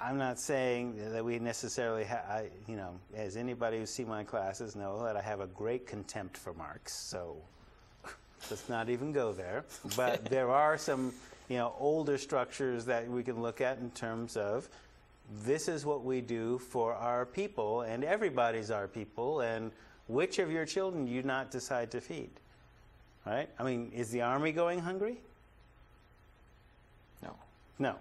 I'm not saying that we necessarily have, as anybody who's seen my classes know that I have a great contempt for Marx, so let's not even go there. But there are some, older structures that we can look at in terms of this is what we do for our people, and everybody's our people, and which of your children do you not decide to feed? Right? I mean, is the army going hungry? No. No.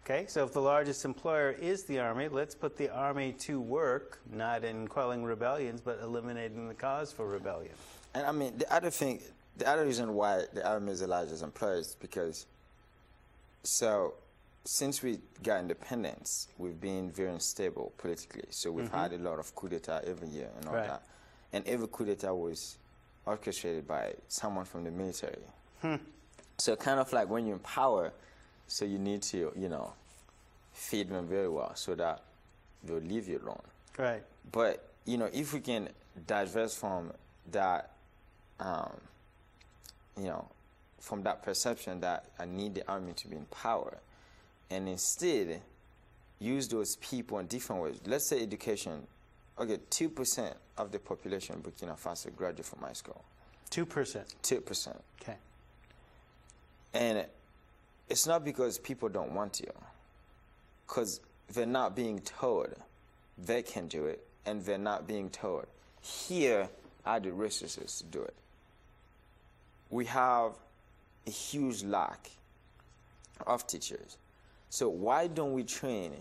Okay, so if the largest employer is the army, let's put the army to work, not in quelling rebellions, but eliminating the cause for rebellion. And I mean, the other reason why the army is the largest employer is because, so since we got independence, we've been very unstable politically. So we've had a lot of coup d'etat every year and all that. And every coup d'etat was orchestrated by someone from the military. So kind of like when you're in power, so you need to, feed them very well so that they'll leave you alone. Right. But, if we can divest from that, from that perception that I need the army to be in power, and instead use those people in different ways. Let's say education. Okay, 2% of the population in Burkina Faso graduate from high school. 2%? 2%. Okay. And it's not because people don't want to, because they're not being told they can do it, and they're not being told, here are the resources to do it. We have a huge lack of teachers. So why don't we train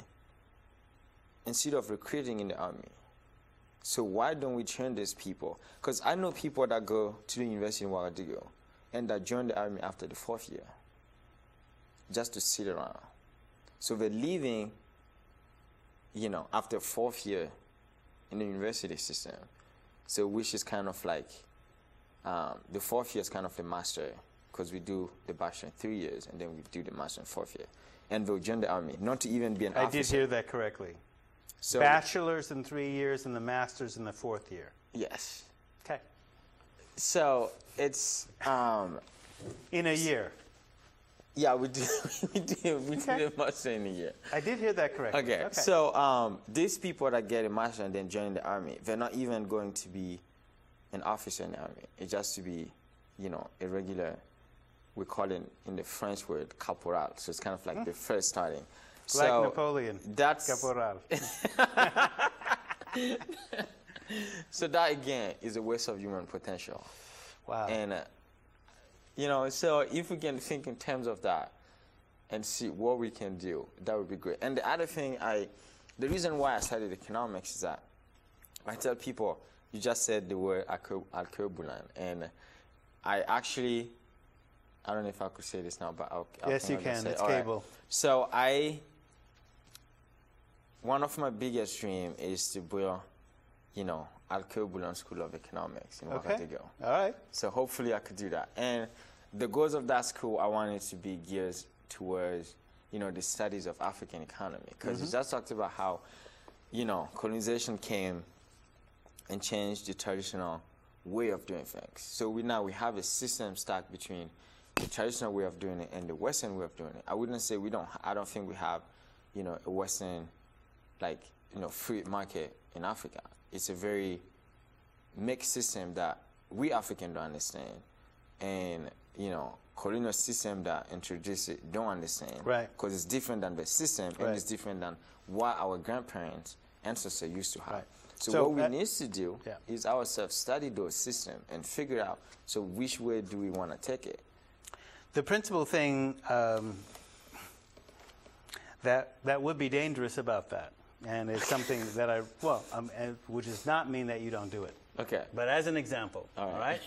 instead of recruiting in the army? So why don't we train these people? Because I know people that go to the university in Ouagadougou and that join the army after the 4th year, just to sit around. So they're leaving, after 4th year in the university system. So which is kind of like, the 4th year is kind of the master, because we do the bachelor in 3 years, and then we do the master in 4th year. And they'll join the army, not to even be an officer. I did hear that correctly. So, bachelor's in 3 years and the master's in the 4th year. Yes. Okay. So it's In a year. yeah, we do we do a master in a year. I did hear that correctly. Okay. So these people that get a master and then join the army, they're not even going to be an officer in the army. It's just to be, you know, a regular. We call it in the French word caporal. So it's kind of like the first starting. Like So Napoleon. that's Caporal. so that again is a waste of human potential. Wow. And you know, so if we can think in terms of that and see what we can do, that would be great. And the other thing, the reason why I studied economics is that I tell people, you just said the word alkebulan, and I actually, I don't know if I could say this now, but I'll yes, you can. It's all right. cable. So one of my biggest dreams is to build, you know, Alkebulan School of Economics in Ouagadougou. All right. So hopefully I could do that. And the goals of that school, I want it to be geared towards, you know, the studies of African economy. Because you just talked about how, you know, colonization came and changed the traditional way of doing things. So now we have a system stacked between the traditional way of doing it and the Western way of doing it. I wouldn't say I don't think we have, you know, a Western, like, you know, free market in Africa. It's a very mixed system that we Africans don't understand, and you know, colonial system that introduce it don't understand. Right. Because it's different than the system, and it's different than what our grandparents, ancestors used to have. Right. So what we need to do is ourselves study those systems and figure out, so which way do we want to take it? The principal thing that would be dangerous about that, and it's something that which does not mean that you don't do it. Okay. But as an example, all right?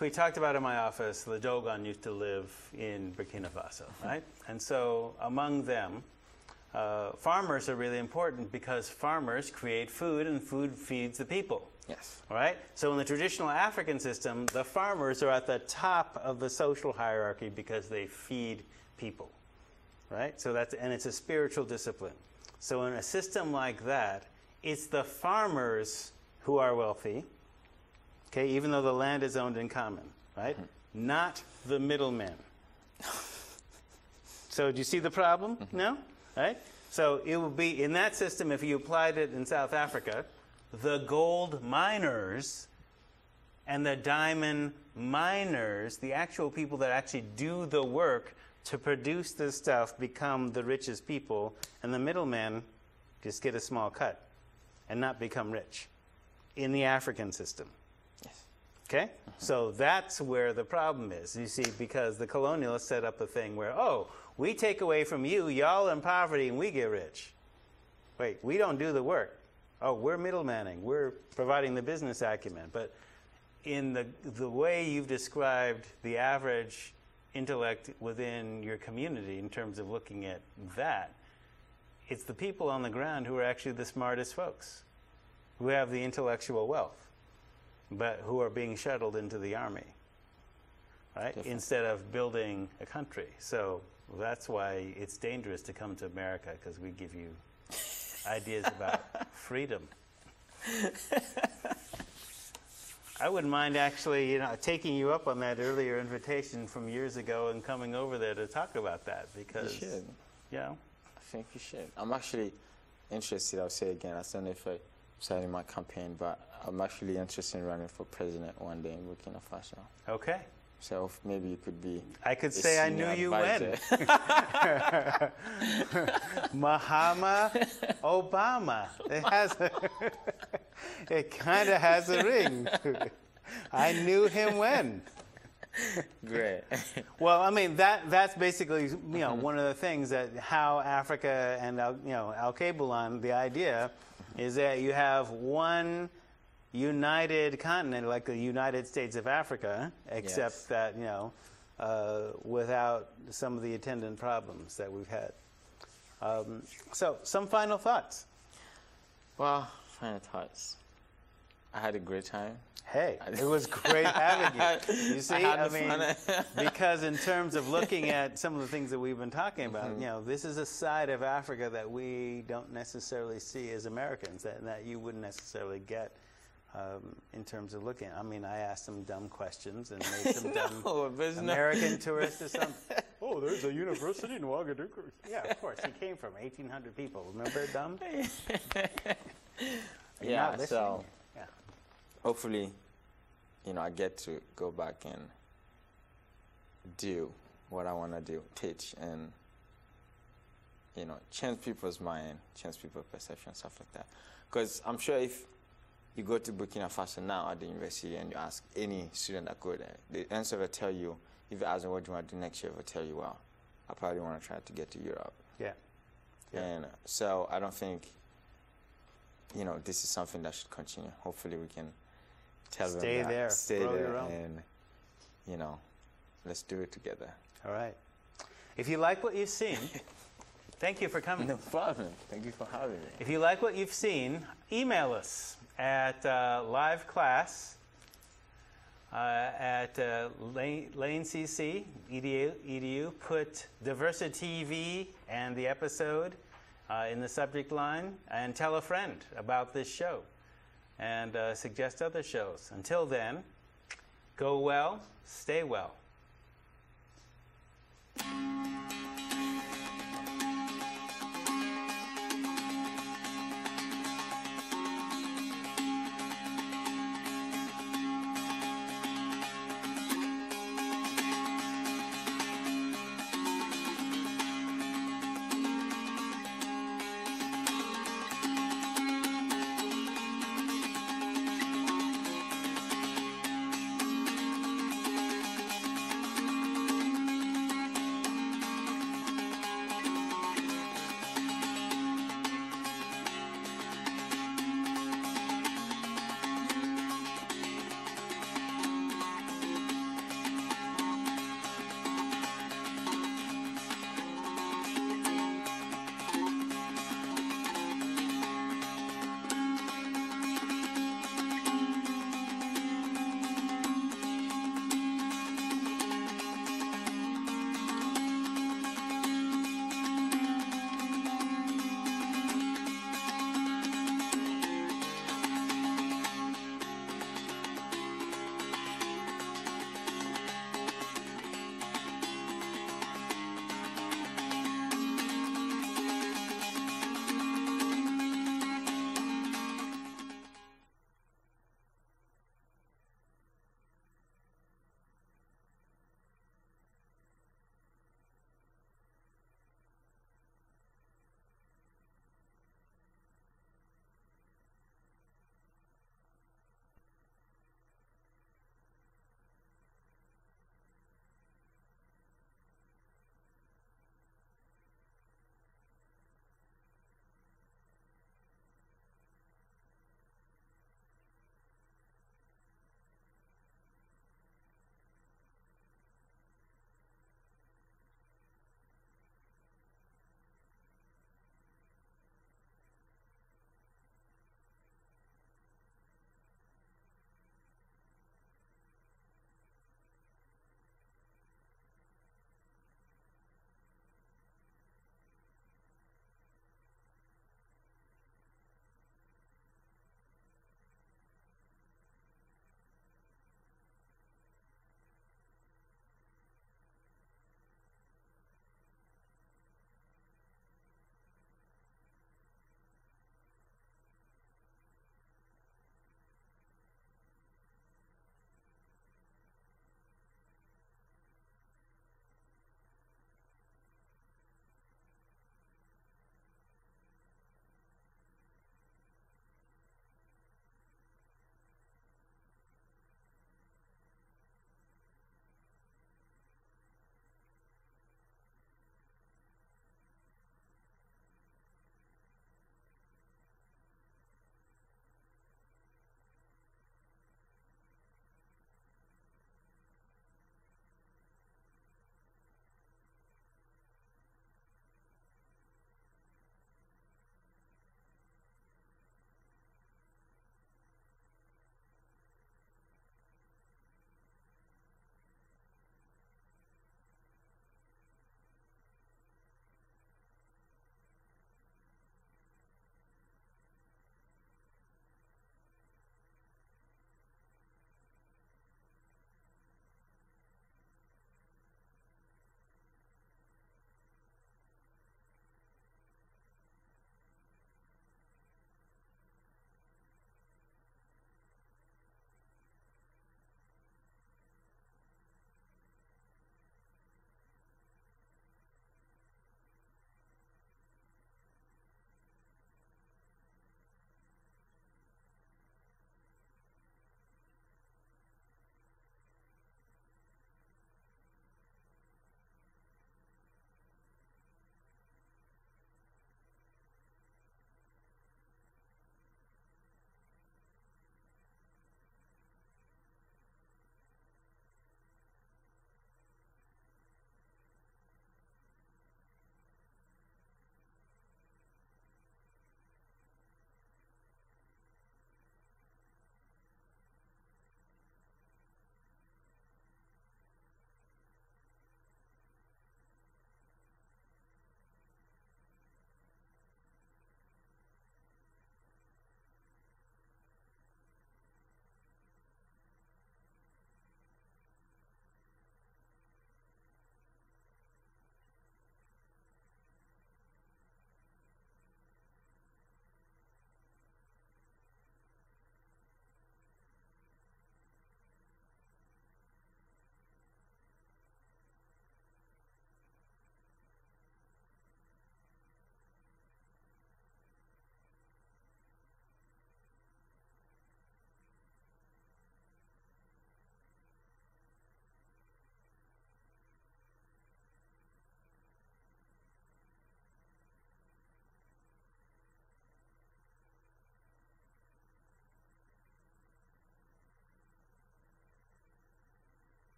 We talked about in my office, the Dogon used to live in Burkina Faso, right? And so among them, farmers are really important because farmers create food and food feeds the people. Yes. All right? So in the traditional African system, the farmers are at the top of the social hierarchy because they feed people. Right? So and it's a spiritual discipline. So in a system like that, it's the farmers who are wealthy, okay, even though the land is owned in common, right? Not the middlemen. So do you see the problem? No? Right? So it would be, in that system, if you applied it in South Africa, the gold miners and the diamond miners, the actual people that actually do the work to produce this stuff, become the richest people, and the middlemen just get a small cut and not become rich in the African system. Yes. Okay? So that's where the problem is. You see, because the colonialists set up a thing where, oh, we take away from you, y'all in poverty, and we get rich. Wait, we don't do the work. Oh, we're middlemaning. We're providing the business acumen. But in the way you've described the average intellect within your community in terms of looking at that, it's the people on the ground who are actually the smartest folks, who have the intellectual wealth, but who are being shuttled into the army, right? Definitely. Instead of building a country. So that's why it's dangerous to come to America, because we give you ideas about freedom. I wouldn't mind actually, you know, taking you up on that earlier invitation from years ago and coming over there to talk about that, because you should. You know, I think you should. I'm actually interested. I'll say again, I don't know if I started my campaign, but I'm actually interested in running for president one day in Burkina Faso. Okay. So maybe you could be. I could say I knew you when. Mahama Obama. It kind of has a ring. I knew him when. Great. Well, I mean, that's basically, you know, one of the things that how Africa and Alkebulan, the idea is that you have one united continent, like the United States of Africa, except that, you know, without some of the attendant problems that we've had. So, some final thoughts. Well, final thoughts. I had a great time. Hey, it was great having you. You see, I mean, because in terms of looking at some of the things that we've been talking about, you know, this is a side of Africa that we don't necessarily see as Americans, that you wouldn't necessarily get in terms of looking. I mean, I asked them dumb questions and made some dumb there's American tourist or something. Oh, there's a university in Ouagadougou. Yeah, of course. He came from 1,800 people. Remember, dumb? Yeah, so yeah. hopefully, you know, I get to go back and do what I want to do, teach, and, you know, change people's mind, change people's perception, stuff like that. Because I'm sure if you go to Burkina Faso now at the university and you ask any student that go there, the answer will tell you, if you ask them what do you want to do next year, they'll tell you, well, I probably want to try to get to Europe. Yeah. Yeah. And so I don't think, you know, this is something that should continue. Hopefully we can tell them that. Stay there, and, you know, let's do it together. All right. If you like what you've seen, thank you for coming. No problem. Thank you for having me. If you like what you've seen, email us at liveclass at lanecc edu. Put DiversiTV and the episode in the subject line, and tell a friend about this show, and suggest other shows. Until then, go well, stay well.